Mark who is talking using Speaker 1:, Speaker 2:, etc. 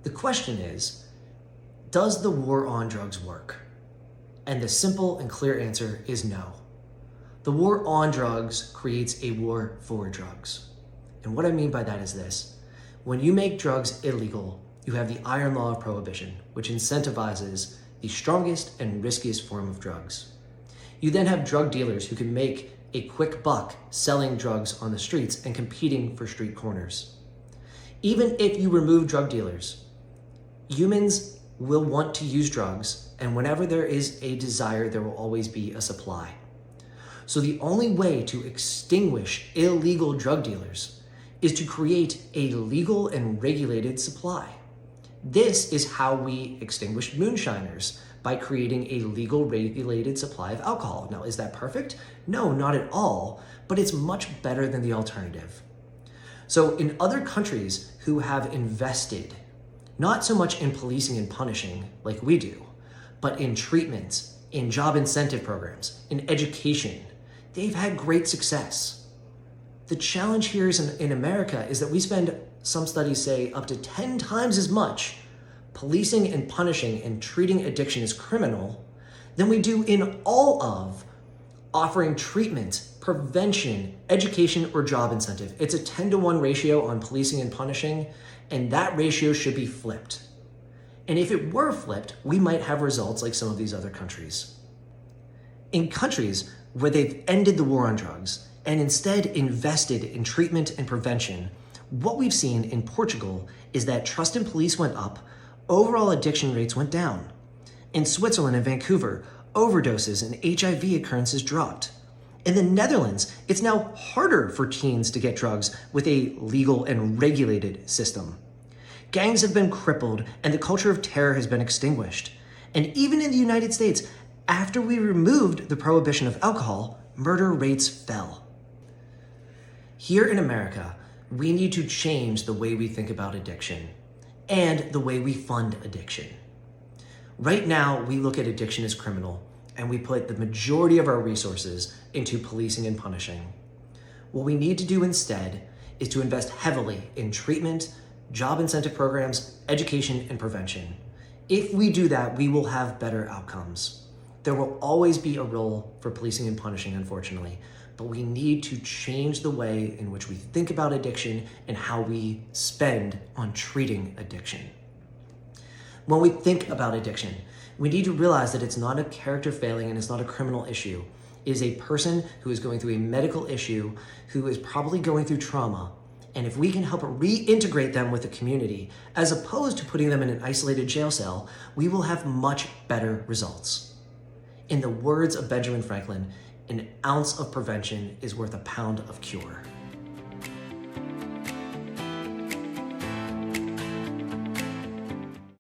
Speaker 1: The question is, does the war on drugs work? And the simple and clear answer is no. The war on drugs creates a war for drugs. And what I mean by that is this. When you make drugs illegal, you have the iron law of prohibition, which incentivizes the strongest and riskiest form of drugs. You then have drug dealers who can make a quick buck selling drugs on the streets and competing for street corners. Even if you remove drug dealers, humans will want to use drugs, and whenever there is a desire, there will always be a supply. So the only way to extinguish illegal drug dealers is to create a legal and regulated supply. This is how we extinguished moonshiners, by creating a legal regulated supply of alcohol. Now, is that perfect? No, not at all, but it's much better than the alternative. So in other countries who have invested, not so much in policing and punishing like we do, but in treatments, in job incentive programs, in education, they've had great success. The challenge here is in America is that we spend, some studies say, up to 10 times as much policing and punishing and treating addiction as criminal than we do in all of offering treatment, prevention, education, or job incentive. It's a 10-to-1 ratio on policing and punishing, and that ratio should be flipped. And if it were flipped, we might have results like some of these other countries. In countries where they've ended the war on drugs and instead invested in treatment and prevention, what we've seen in Portugal is that trust in police went up, overall addiction rates went down. In Switzerland and Vancouver, overdoses and HIV occurrences dropped. In the Netherlands, it's now harder for teens to get drugs with a legal and regulated system. Gangs have been crippled and the culture of terror has been extinguished. And even in the United States, after we removed the prohibition of alcohol, murder rates fell. Here in America, we need to change the way we think about addiction and the way we fund addiction. Right now, we look at addiction as criminal, and we put the majority of our resources into policing and punishing. What we need to do instead is to invest heavily in treatment, job incentive programs, education, and prevention. If we do that, we will have better outcomes. There will always be a role for policing and punishing, unfortunately, but we need to change the way in which we think about addiction and how we spend on treating addiction. When we think about addiction, we need to realize that it's not a character failing and it's not a criminal issue. It is a person who is going through a medical issue, who is probably going through trauma. And if we can help reintegrate them with the community, as opposed to putting them in an isolated jail cell, we will have much better results. In the words of Benjamin Franklin, an ounce of prevention is worth a pound of cure.